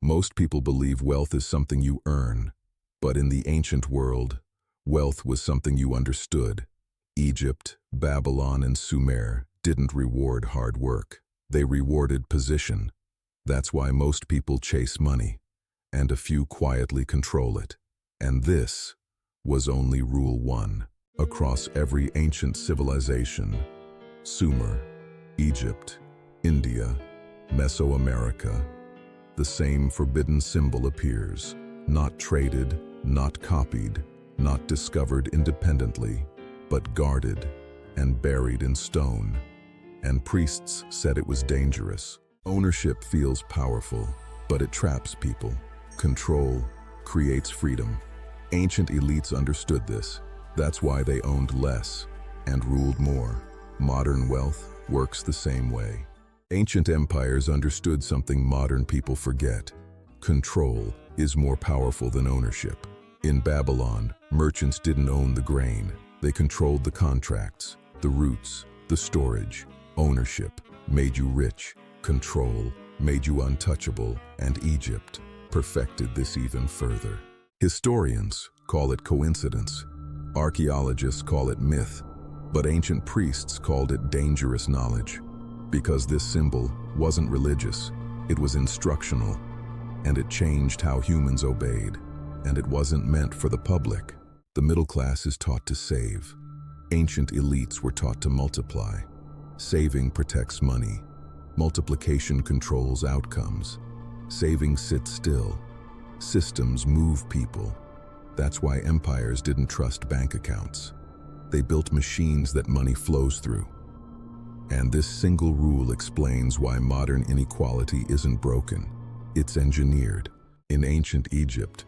Most people believe wealth is something you earn, but in the ancient world, wealth was something you understood. Egypt, Babylon, and Sumer didn't reward hard work. They rewarded position. That's why most people chase money, and a few quietly control it. And this was only rule one. Across every ancient civilization, Sumer, Egypt, India, Mesoamerica, the same forbidden symbol appears, not traded, not copied, not discovered independently, but guarded and buried in stone. And priests said it was dangerous. Ownership feels powerful, but it traps people. Control creates freedom. Ancient elites understood this. That's why they owned less and ruled more. Modern wealth works the same way. Ancient empires understood something modern people forget. Control is more powerful than ownership. In Babylon, merchants didn't own the grain. They controlled the contracts, the routes, the storage. Ownership made you rich. Control made you untouchable, and Egypt perfected this even further. Historians call it coincidence. Archaeologists call it myth, but ancient priests called it dangerous knowledge, because this symbol wasn't religious, it was instructional, and it changed how humans obeyed, and it wasn't meant for the public. The middle class is taught to save. Ancient elites were taught to multiply. Saving protects money. Multiplication controls outcomes. Saving sits still. Systems move people. That's why empires didn't trust bank accounts. They built machines that money flows through. And this single rule explains why modern inequality isn't broken. It's engineered. In ancient Egypt,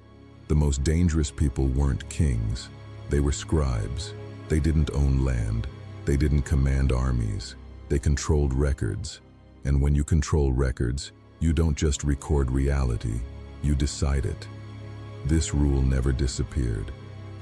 the most dangerous people weren't kings. They were scribes. They didn't own land. They didn't command armies. They controlled records. And when you control records, you don't just record reality, you decide it. This rule never disappeared.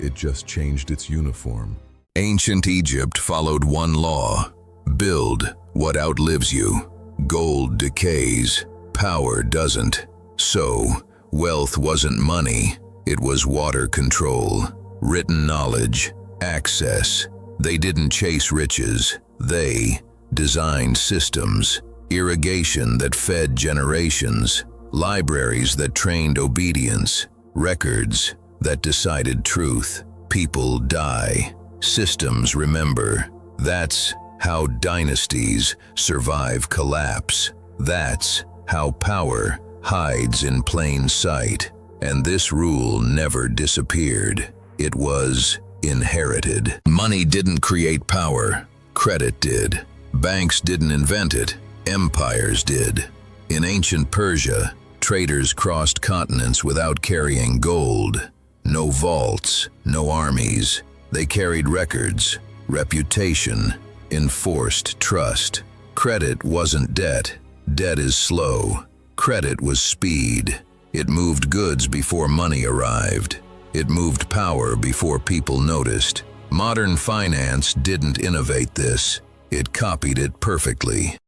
It just changed its uniform. Ancient Egypt followed one law: build what outlives you. Gold decays, power doesn't. So, wealth wasn't money, it was water control, written knowledge, access. They didn't chase riches, they designed systems. Irrigation that fed generations, libraries that trained obedience, records that decided truth. People die, systems remember. That's how dynasties survive collapse. That's how power hides in plain sight. And this rule never disappeared. It was inherited. Money didn't create power, credit did. Banks didn't invent it, empires did. In ancient Persia, traders crossed continents without carrying gold. No vaults, no armies. They carried records, reputation, enforced trust. Credit wasn't debt. Debt is slow. Credit was speed. It moved goods before money arrived. It moved power before people noticed. Modern finance didn't innovate this. It copied it perfectly.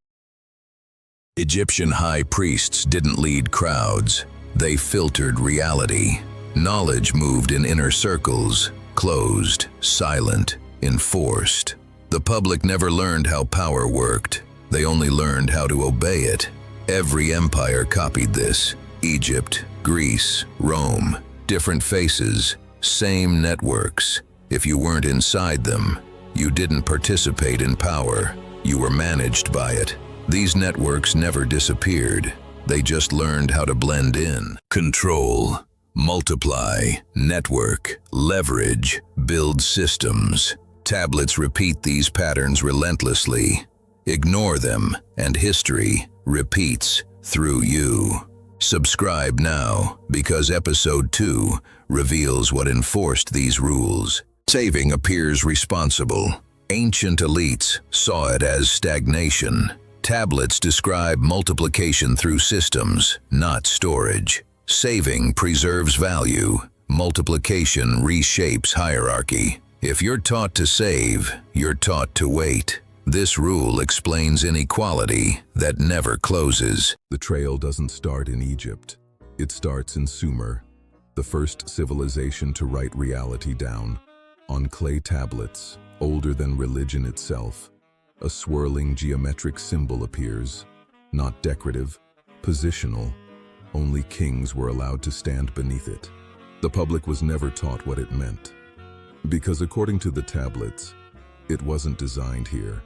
Egyptian high priests didn't lead crowds. They filtered reality. Knowledge moved in inner circles, closed, silent, enforced. The public never learned how power worked. They only learned how to obey it. Every empire copied this. Egypt, Greece, Rome. Different faces, same networks. If you weren't inside them, you didn't participate in power. You were managed by it. These networks never disappeared. They just learned how to blend in. Control, multiply, network, leverage, build systems. Tablets repeat these patterns relentlessly. Ignore them, and history repeats through you. Subscribe now, because episode 2 reveals what enforced these rules. Saving appears responsible. Ancient elites saw it as stagnation. Tablets describe multiplication through systems, not storage. Saving preserves value. Multiplication reshapes hierarchy. If you're taught to save, you're taught to wait. This rule explains inequality that never closes. The trail doesn't start in Egypt. It starts in Sumer, the first civilization to write reality down. On clay tablets, older than religion itself, a swirling geometric symbol appears, not decorative, positional. Only kings were allowed to stand beneath it. The public was never taught what it meant, because according to the tablets, it wasn't designed here.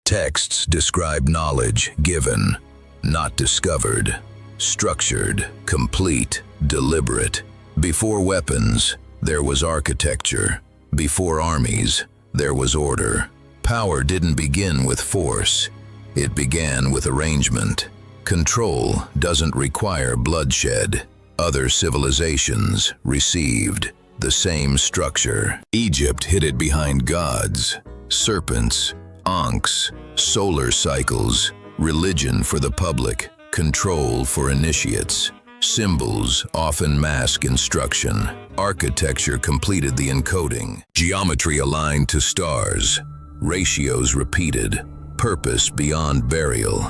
Texts describe knowledge given, not discovered. Structured, complete, deliberate. Before weapons, there was architecture. Before armies, there was order. Power didn't begin with force. It began with arrangement. Control doesn't require bloodshed. Other civilizations received the same structure. Egypt hid it behind gods, serpents, ankhs, solar cycles, religion for the public, control for initiates. Symbols often mask instruction. Architecture completed the encoding. Geometry aligned to stars. Ratios repeated. Purpose beyond burial.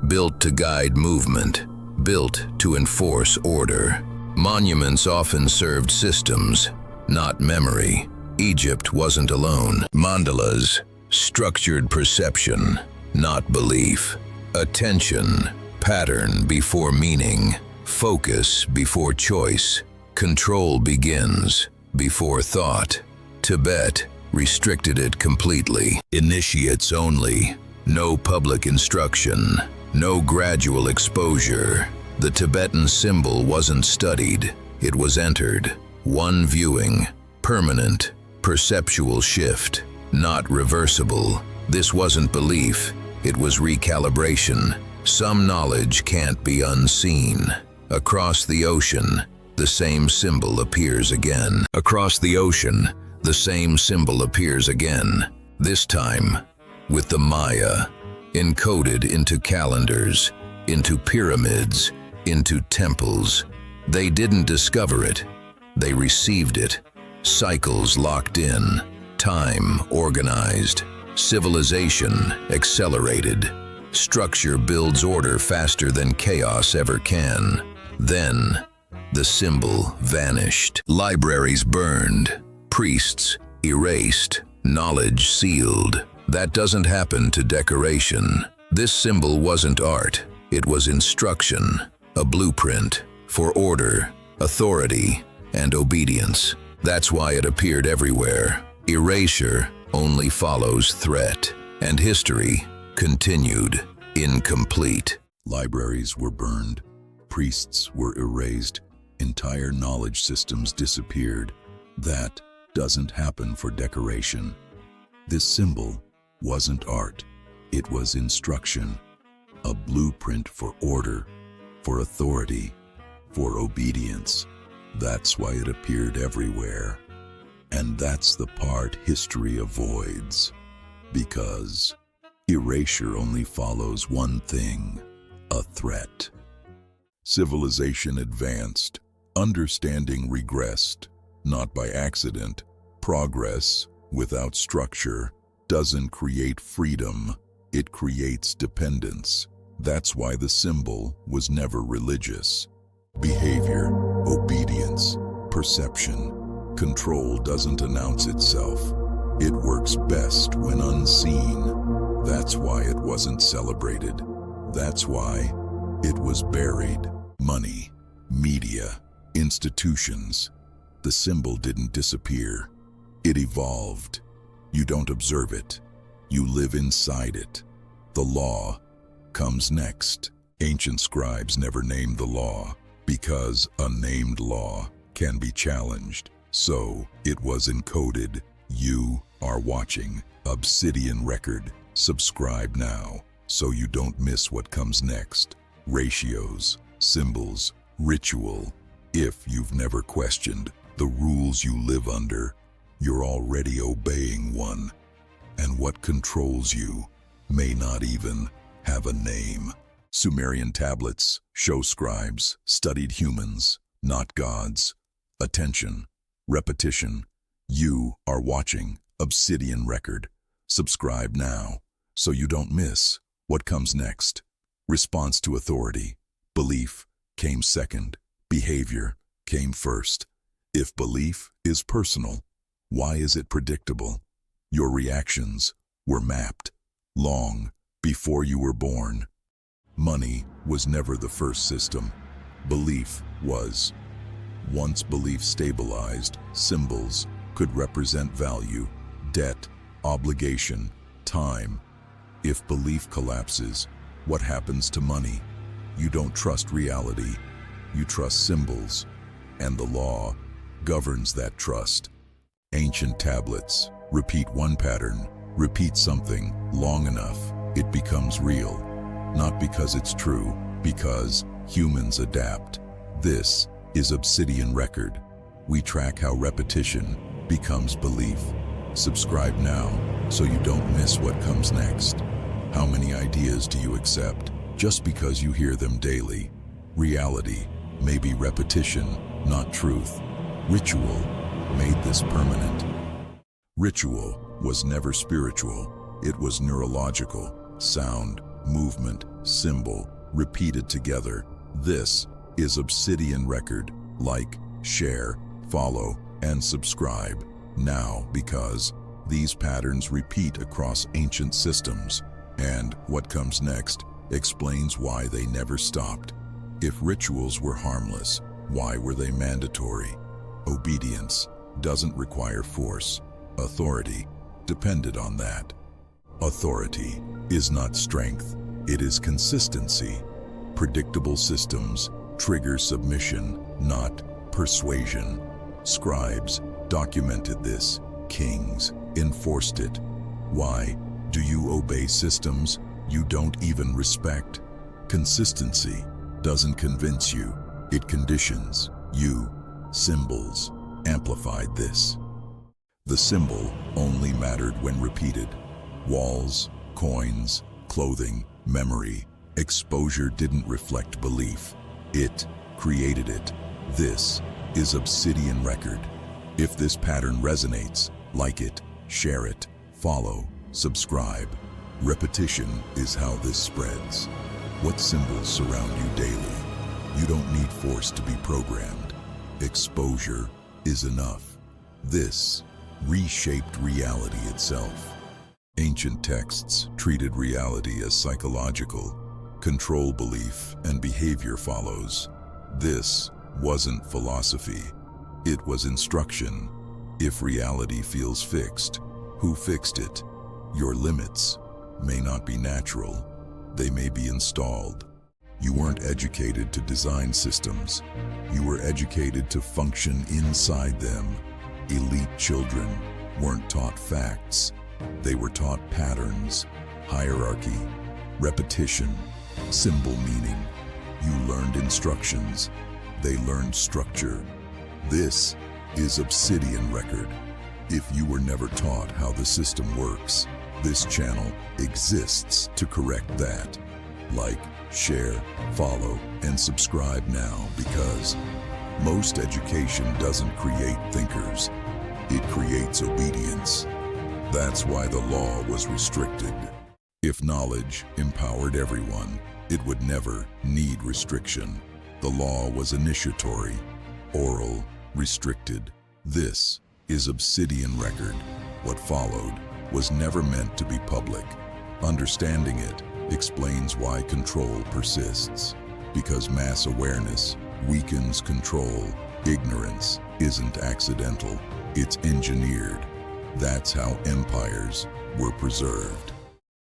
Built to guide movement. Built to enforce order. Monuments often served systems, not memory. Egypt wasn't alone. Mandalas, structured perception, not belief. Attention, pattern before meaning. Focus before choice. Control begins before thought. Tibet restricted it completely. Initiates only. No public instruction. No gradual exposure. The Tibetan symbol wasn't studied. It was entered. One viewing. Permanent. Perceptual shift. Not reversible. This wasn't belief. It was recalibration. Some knowledge can't be unseen. Across the ocean, the same symbol appears again. Across the ocean, the same symbol appears again. This time, with the Maya, encoded into calendars, into pyramids, into temples. They didn't discover it. They received it. Cycles locked in. Time organized. Civilization accelerated. Structure builds order faster than chaos ever can. Then, the symbol vanished. Libraries burned. Priests erased. Knowledge sealed. That doesn't happen to decoration. This symbol wasn't art. It was instruction. A blueprint for order, authority, and obedience. That's why it appeared everywhere. Erasure only follows threat. And history continued incomplete. Libraries were burned, priests were erased, entire knowledge systems disappeared. That doesn't happen for decoration. This symbol wasn't art, it was instruction, a blueprint for order, for authority, for obedience. That's why it appeared everywhere. And that's the part history avoids, because erasure only follows one thing: a threat. Civilization advanced, understanding regressed, not by accident. Progress without structure doesn't create freedom, it creates dependence. That's why the symbol was never religious. Behavior, obedience, perception, control doesn't announce itself. It works best when unseen. That's why it wasn't celebrated. That's why it was buried. Money, media, institutions. The symbol didn't disappear. It evolved. You don't observe it. You live inside it. The law comes next. Ancient scribes never named the law, because a named law can be challenged. So it was encoded. You are watching Obsidian Record. Subscribe now so you don't miss what comes next. Ratios, symbols, ritual. If you've never questioned the rules you live under, you're already obeying one. And what controls you may not even have a name. Sumerian tablets show scribes studied humans, not gods. Attention, repetition. You are watching Obsidian Record. Subscribe now so you don't miss what comes next. Response to authority. Belief came second. Behavior came first. If belief is personal, why is it predictable? Your reactions were mapped long before you were born. Money was never the first system. Belief was. Once belief stabilized, symbols could represent value, debt, obligation, time. If belief collapses, what happens to money? You don't trust reality, you trust symbols, and the law governs that trust. Ancient tablets repeat one pattern, repeat something long enough, it becomes real. Not because it's true, because humans adapt. This is Obsidian Record. We track how repetition becomes belief. Subscribe now so you don't miss what comes next. How many ideas do you accept just because you hear them daily? Reality may be repetition, not truth. Ritual made this permanent. Ritual was never spiritual. It was neurological. Sound, movement, symbol, repeated together. This is Obsidian Record. Like, share, follow, and subscribe now, because these patterns repeat across ancient systems. And what comes next explains why they never stopped. If rituals were harmless, why were they mandatory? Obedience doesn't require force. Authority depended on that. Authority is not strength, it is consistency. Predictable systems trigger submission, not persuasion. Scribes documented this. Kings enforced it. Why do you obey systems you don't even respect? Consistency doesn't convince you, it conditions you. Symbols amplified this. The symbol only mattered when repeated. Walls, coins, clothing, memory. Exposure didn't reflect belief. It created it. This is Obsidian Record. If this pattern resonates, like it, share it, follow, subscribe. Repetition is how this spreads. What symbols surround you daily? You don't need force to be programmed. Exposure is enough. This reshaped reality itself. Ancient texts treated reality as psychological. Control belief and behavior follows. This wasn't philosophy. It was instruction. If reality feels fixed, who fixed it? Your limits may not be natural. They may be installed. You weren't educated to design systems. You were educated to function inside them. Elite children weren't taught facts. They were taught patterns, hierarchy, repetition, symbol meaning. You learned instructions. They learned structure. This is Obsidian Record. If you were never taught how the system works, this channel exists to correct that. Like, share, follow, and subscribe now, because most education doesn't create thinkers. It creates obedience. That's why the law was restricted. If knowledge empowered everyone, it would never need restriction. The law was initiatory, oral, restricted. This is Obsidian Record. What followed was never meant to be public. Understanding it explains why control persists. Because mass awareness weakens control. Ignorance isn't accidental, it's engineered. That's how empires were preserved.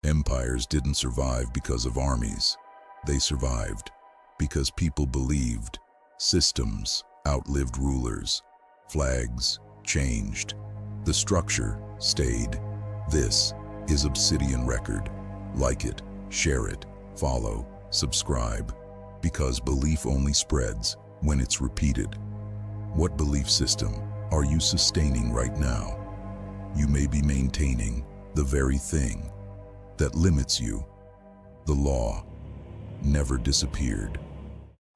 Empires didn't survive because of armies. They survived because people believed. Systems outlived rulers. Flags changed. The structure stayed. This is Obsidian Record. Like it, share it, follow, subscribe. Because belief only spreads when it's repeated. What belief system are you sustaining right now? You may be maintaining the very thing that limits you. The law never disappeared.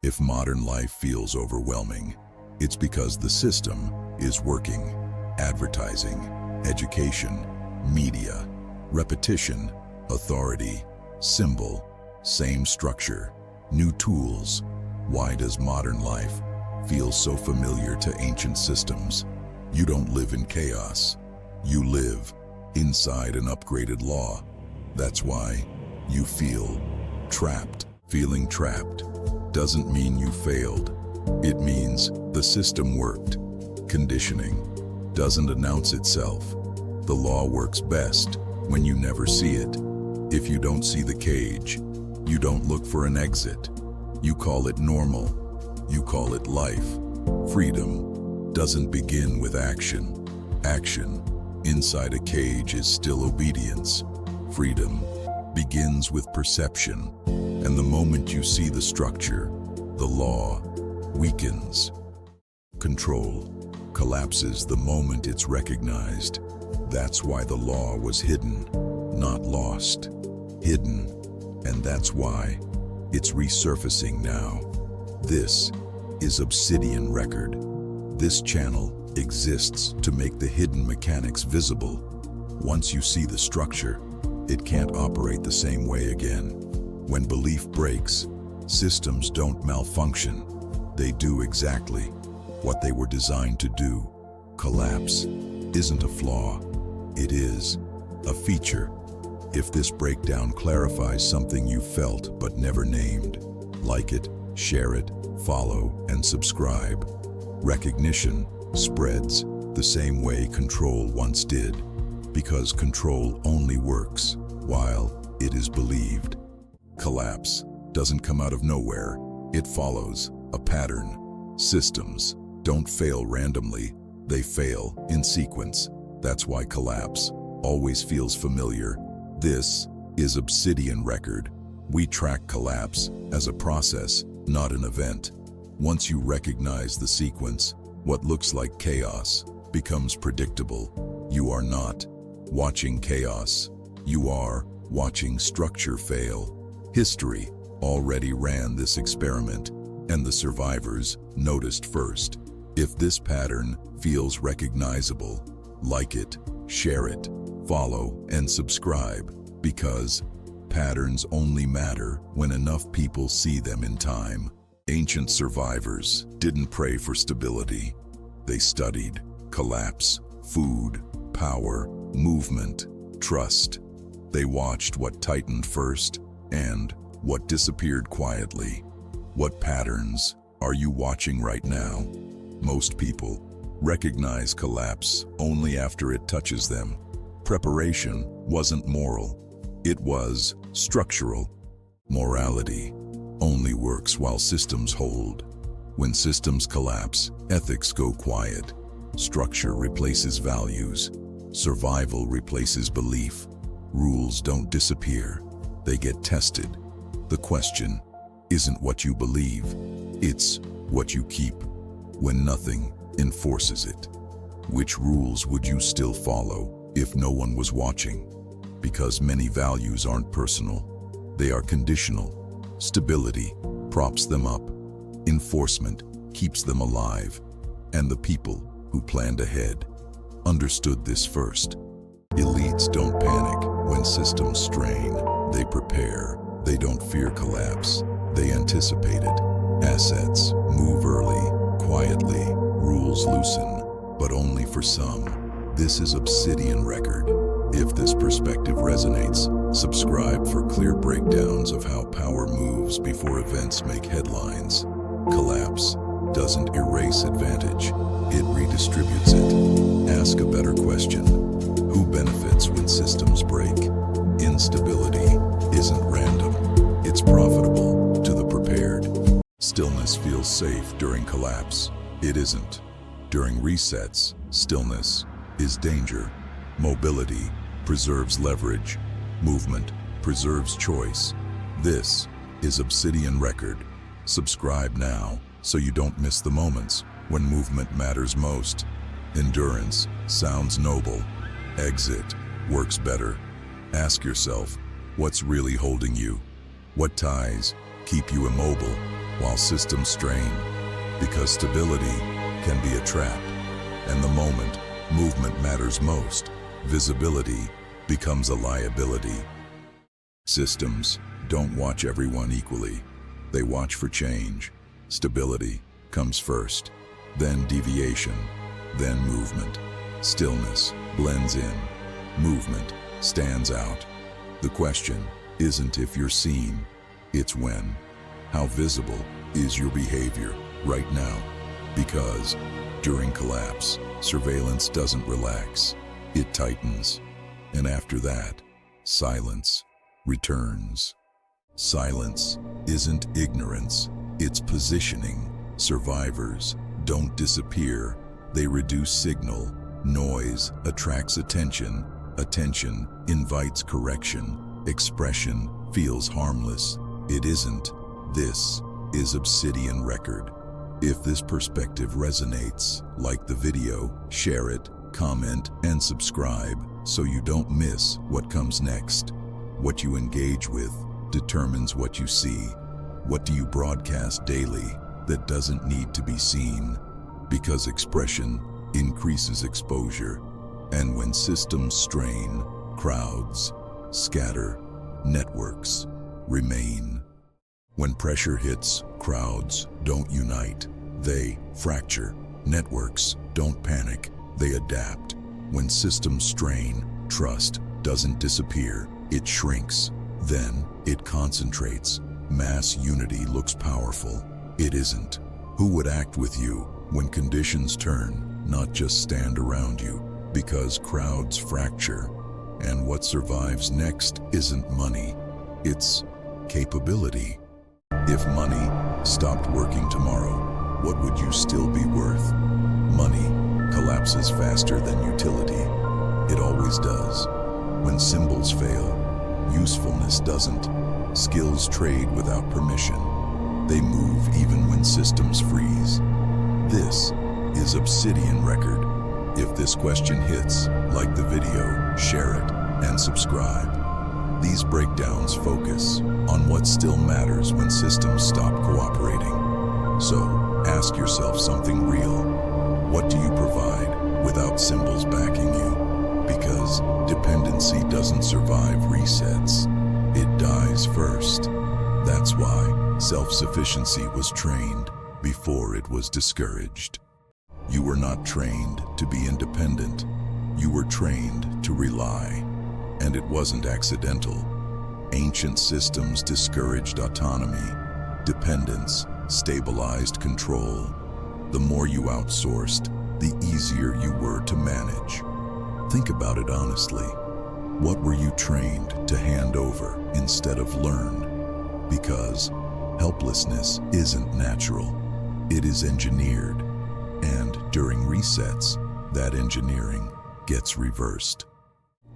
If modern life feels overwhelming, it's because the system is working. Advertising, education, media, repetition, authority, symbol, same structure, new tools. Why does modern life feels so familiar to ancient systems. You don't live in chaos. You live inside an upgraded law. That's why you feel trapped. Feeling trapped doesn't mean you failed. It means the system worked. Conditioning doesn't announce itself. The law works best when you never see it. If you don't see the cage, you don't look for an exit. You call it normal. You call it life. Freedom doesn't begin with action. Action inside a cage is still obedience. Freedom begins with perception, and the moment you see the structure, the law weakens. Control collapses the moment it's recognized. That's why the law was hidden, not lost. Hidden, and that's why it's resurfacing now. This is Obsidian Record. This channel exists to make the hidden mechanics visible. Once you see the structure, it can't operate the same way again. When belief breaks, systems don't malfunction. They do exactly what they were designed to do. Collapse isn't a flaw. It is a feature. If this breakdown clarifies something you felt but never named, like it, share it, follow, and subscribe. Recognition spreads the same way control once did, because control only works while it is believed. Collapse doesn't come out of nowhere. It follows a pattern. Systems don't fail randomly. They fail in sequence. That's why collapse always feels familiar. This is Obsidian Record. We track collapse as a process, not an event. Once you recognize the sequence, what looks like chaos becomes predictable. You are not watching chaos. You are watching structure fail. History already ran this experiment, and the survivors noticed first. If this pattern feels recognizable, like it, share it, follow, and subscribe, because patterns only matter when enough people see them in time. Ancient survivors didn't pray for stability. They studied collapse, food, power, movement, trust. They watched what tightened first and what disappeared quietly. What patterns are you watching right now? Most people recognize collapse only after it touches them. Preparation wasn't moral. It was structural. Morality only works while systems hold. When systems collapse, ethics go quiet. Structure replaces values. Survival replaces belief. Rules don't disappear. They get tested. The question isn't what you believe. It's what you keep when nothing enforces it. Which rules would you still follow if no one was watching? Because many values aren't personal. They are conditional. Stability props them up. Enforcement keeps them alive. And the people who planned ahead understood this first. Elites don't panic when systems strain. They prepare. They don't fear collapse. They anticipate it. Assets move early, quietly. Rules loosen, but only for some. This is Obsidian Record. If this perspective resonates, subscribe for clear breakdowns of how power moves before events make headlines. Collapse doesn't erase advantage. It redistributes it. Ask a better question. Who benefits when systems break? Instability isn't random. It's profitable to the prepared. Stillness feels safe during collapse. It isn't. During resets, stillness is danger. Mobility preserves leverage. Movement preserves choice. This is Obsidian Record. Subscribe now so you don't miss the moments when movement matters most. Endurance sounds noble. Exit works better. Ask yourself, what's really holding you? What ties keep you immobile while systems strain? Because stability can be a trap, and the moment movement matters most, visibility becomes a liability. Systems don't watch everyone equally. They watch for change, stability, comes first, then deviation, then movement. Stillness blends in, movement stands out. The question isn't if you're seen, it's when. How visible is your behavior right now? Because during collapse, surveillance doesn't relax, it tightens. And after that, silence returns. Silence isn't ignorance, it's positioning. Survivors don't disappear, they reduce signal. Noise attracts attention, attention invites correction, expression feels harmless. It isn't. This is Obsidian Record. If this perspective resonates, like the video, share it, comment, and subscribe so you don't miss what comes next. What you engage with determines what you see. What do you broadcast daily that doesn't need to be seen? Because expression increases exposure, and when systems strain, crowds scatter, networks remain. When pressure hits, crowds don't unite, they fracture. Networks don't panic, they adapt. When systems strain, trust doesn't disappear, it shrinks. Then it concentrates. Mass unity looks powerful. It isn't. Who would act with you when conditions turn, not just stand around you? Because crowds fracture. And what survives next isn't money, it's capability. If money stopped working tomorrow, what would you still be worth? Money collapses faster than utility. It always does. When symbols fail, usefulness doesn't. Skills trade without permission. They move even when systems freeze. This is Obsidian Record. If this question hits, like the video, share it, and subscribe. These breakdowns focus on what still matters when systems stop cooperating. So, ask yourself something real. What do you provide without symbols backing you? Because dependency doesn't survive resets. It dies first. That's why self-sufficiency was trained before it was discouraged. You were not trained to be independent. You were trained to rely. And it wasn't accidental. Ancient systems discouraged autonomy. Dependence stabilized control. The more you outsourced, the easier you were to manage. Think about it honestly. What were you trained to hand over instead of learn? Because helplessness isn't natural. It is engineered. And during resets, that engineering gets reversed.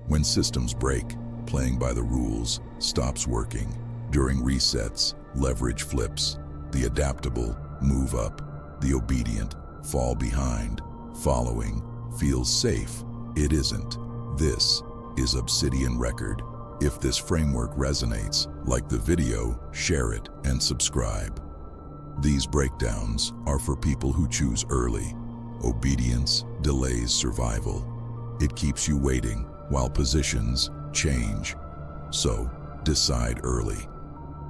When systems break, playing by the rules stops working. During resets, leverage flips. The adaptable move up. The obedient fall behind. Following feels safe. It isn't. This is Obsidian Record. If this framework resonates, like the video, share it, and subscribe. These breakdowns are for people who choose early. Obedience delays survival. It keeps you waiting while positions change. So, decide early.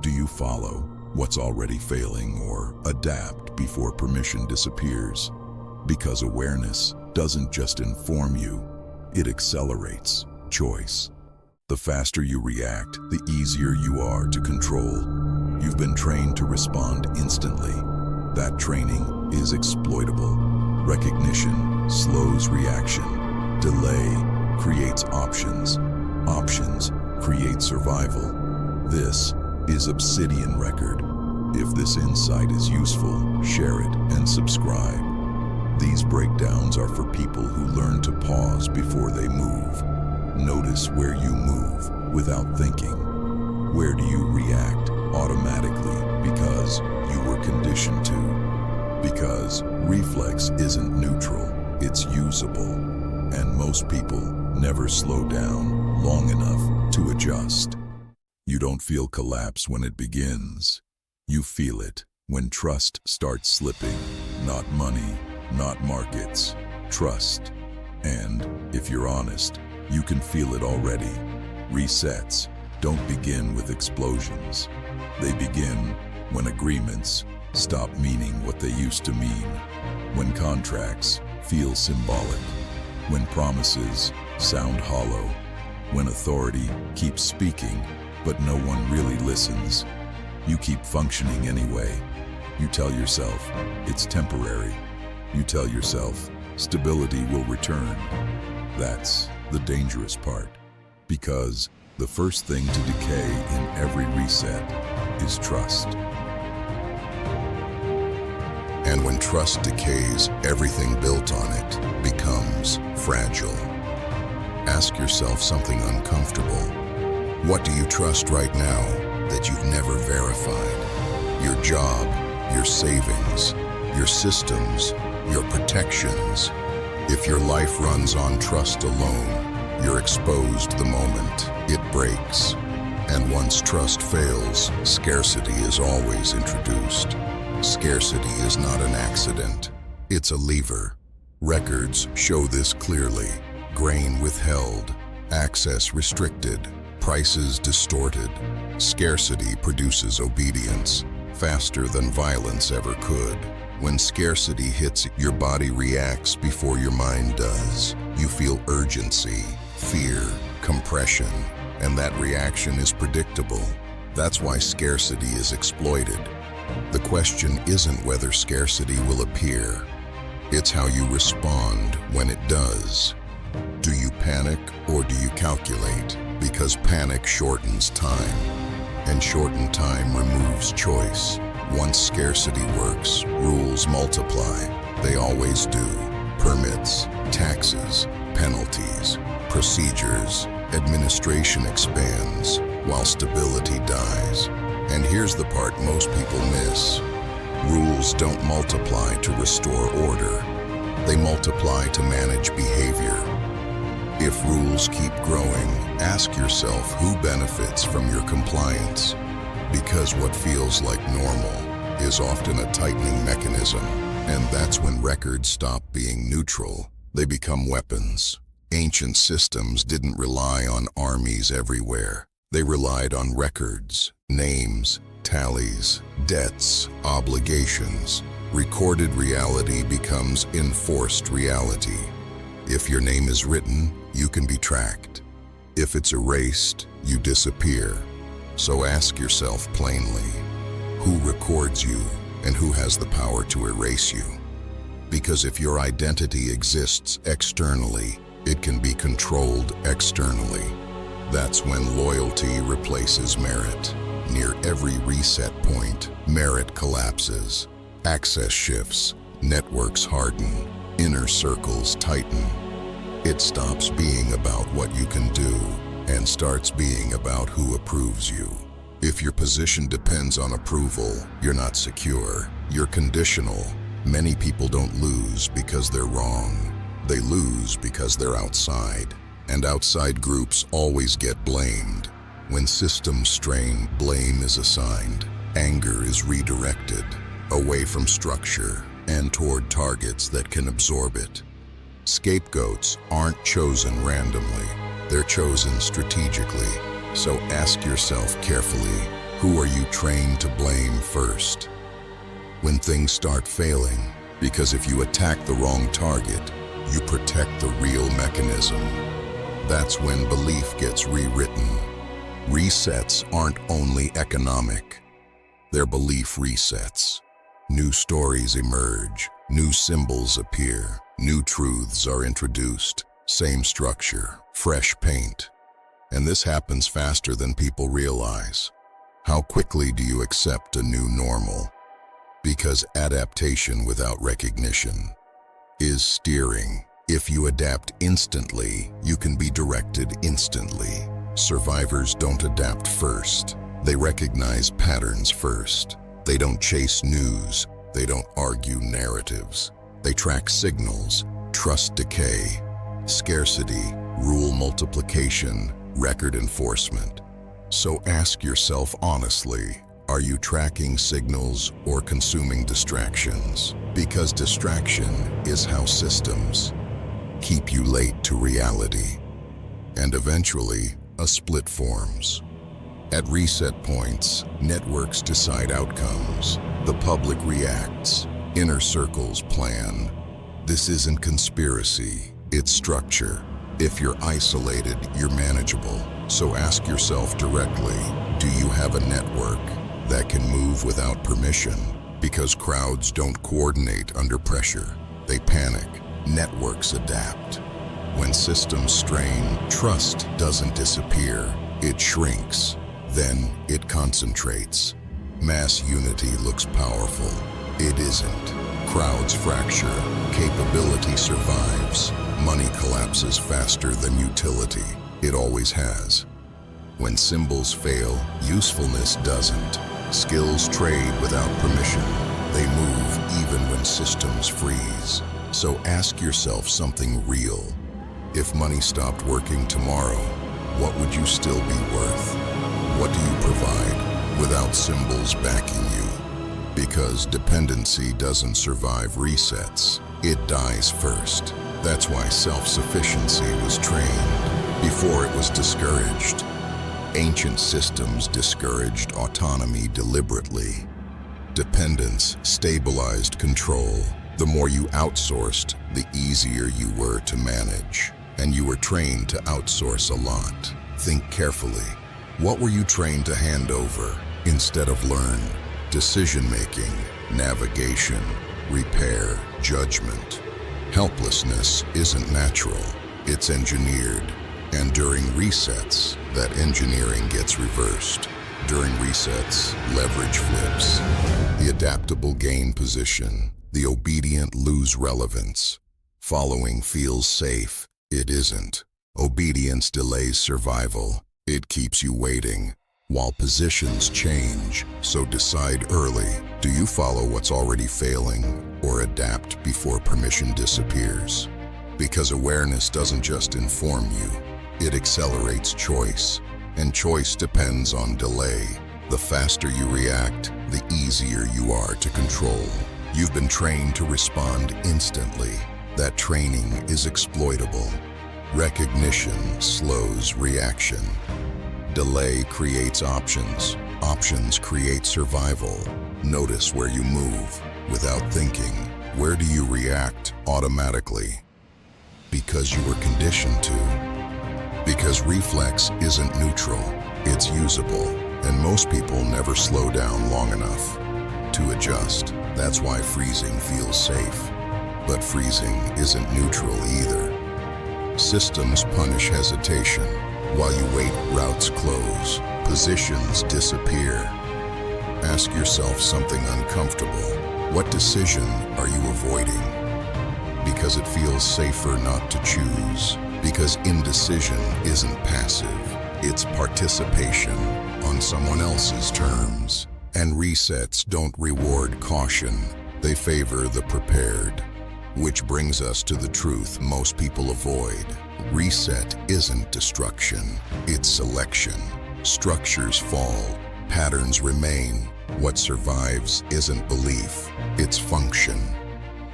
Do you follow what's already failing or adapt before permission disappears? Because awareness doesn't just inform you, it accelerates choice. The faster you react, the easier you are to control. You've been trained to respond instantly. That training is exploitable. Recognition slows reaction. Delay creates options. Options create survival. This is Obsidian Record. If this insight is useful, share it and subscribe. These breakdowns are for people who learn to pause before they move. Notice where you move without thinking. Where do you react automatically because you were conditioned to? Because reflex isn't neutral, it's usable. And most people never slow down long enough to adjust. You don't feel collapse when it begins. You feel it when trust starts slipping. Not money, not markets, trust. And if you're honest, you can feel it already. Resets don't begin with explosions. They begin when agreements stop meaning what they used to mean, when contracts feel symbolic, when promises sound hollow, when authority keeps speaking but no one really listens. You keep functioning anyway. You tell yourself it's temporary. You tell yourself stability will return. That's the dangerous part, because the first thing to decay in every reset is trust. And when trust decays, everything built on it becomes fragile. Ask yourself something uncomfortable. What do you trust right now that you've never verified? Your job, your savings, your systems, your protections. If your life runs on trust alone, you're exposed the moment it breaks. And once trust fails, scarcity is always introduced. Scarcity is not an accident. It's a lever. Records show this clearly. Grain withheld, access restricted, prices distorted. Scarcity produces obedience faster than violence ever could. When scarcity hits, your body reacts before your mind does. You feel urgency, fear, compression, and that reaction is predictable. That's why scarcity is exploited. The question isn't whether scarcity will appear. It's how you respond when it does. Do you panic or do you calculate? Because panic shortens time, and shortened time removes choice. Once scarcity works, rules multiply. They always do. Permits, taxes, penalties, procedures, administration expands, while stability dies. And here's the part most people miss. Rules don't multiply to restore order. They multiply to manage behavior. If rules keep growing, ask yourself who benefits from your compliance. Because what feels like normal is often a tightening mechanism, and that's when records stop being neutral. They become weapons. Ancient systems didn't rely on armies everywhere. They relied on records, names, tallies, debts, obligations. Recorded reality becomes enforced reality. If your name is written, you can be tracked. If it's erased, you disappear. So ask yourself plainly, who records you and who has the power to erase you? Because if your identity exists externally, it can be controlled externally. That's when loyalty replaces merit. Near every reset point, merit collapses. Access shifts, networks harden, inner circles tighten. It stops being about what you can do and starts being about who approves you. If your position depends on approval, you're not secure, you're conditional. Many people don't lose because they're wrong. They lose because they're outside. And outside groups always get blamed. When systems strain, blame is assigned. Anger is redirected away from structure and toward targets that can absorb it. Scapegoats aren't chosen randomly. They're chosen strategically. So ask yourself carefully, who are you trained to blame first? When things start failing, because if you attack the wrong target, you protect the real mechanism. That's when belief gets rewritten. Resets aren't only economic. They're belief resets. New stories emerge, new symbols appear, new truths are introduced, same structure, fresh paint. And this happens faster than people realize. How quickly do you accept a new normal? Because adaptation without recognition is steering. If you adapt instantly, you can be directed instantly. Survivors don't adapt first. They recognize patterns first. They don't chase news. They don't argue narratives. They track signals, trust decay, scarcity, rule multiplication, record enforcement. So ask yourself honestly, are you tracking signals or consuming distractions? Because distraction is how systems keep you late to reality. And eventually, a split forms. At reset points, networks decide outcomes. The public reacts. Inner circles plan. This isn't conspiracy, it's structure. If you're isolated, you're manageable. So ask yourself directly, do you have a network that can move without permission? Because crowds don't coordinate under pressure. They panic. Networks adapt. When systems strain, trust doesn't disappear. It shrinks. Then it concentrates. Mass unity looks powerful. It isn't. Crowds fracture. Capability survives. Money collapses faster than utility. It always has. When symbols fail, usefulness doesn't. Skills trade without permission. They move even when systems freeze. So ask yourself something real. If money stopped working tomorrow, what would you still be worth? What do you provide without symbols backing you? Because dependency doesn't survive resets. It dies first. That's why self-sufficiency was trained before it was discouraged. Ancient systems discouraged autonomy deliberately. Dependence stabilized control. The more you outsourced, the easier you were to manage. And you were trained to outsource a lot. Think carefully. What were you trained to hand over instead of learn? Decision-making, navigation, repair, judgment. Helplessness isn't natural, it's engineered. And during resets, that engineering gets reversed. During resets, leverage flips. The adaptable gain position. The obedient lose relevance. Following feels safe. It isn't. Obedience delays survival. It keeps you waiting. While positions change, so decide early. Do you follow what's already failing or adapt before permission disappears? Because awareness doesn't just inform you, it accelerates choice. And choice depends on delay. The faster you react, the easier you are to control. You've been trained to respond instantly. That training is exploitable. Recognition slows reaction. Delay creates options. Options create survival. Notice where you move without thinking. Where do you react automatically? Because you were conditioned to. Because reflex isn't neutral, it's usable. And most people never slow down long enough to adjust. That's why freezing feels safe. But freezing isn't neutral either. Systems punish hesitation. While you wait, routes close. Positions disappear. Ask yourself something uncomfortable. What decision are you avoiding? Because it feels safer not to choose. Because indecision isn't passive. It's participation on someone else's terms. And resets don't reward caution. They favor the prepared. Which brings us to the truth most people avoid. Reset isn't destruction, it's selection. Structures fall, patterns remain. What survives isn't belief, it's function.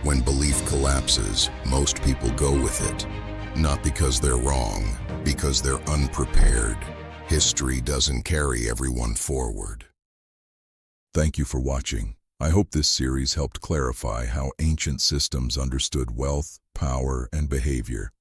When belief collapses, most people go with it. Not because they're wrong, because they're unprepared. History doesn't carry everyone forward. Thank you for watching. I hope this series helped clarify how ancient systems understood wealth, power, and behavior.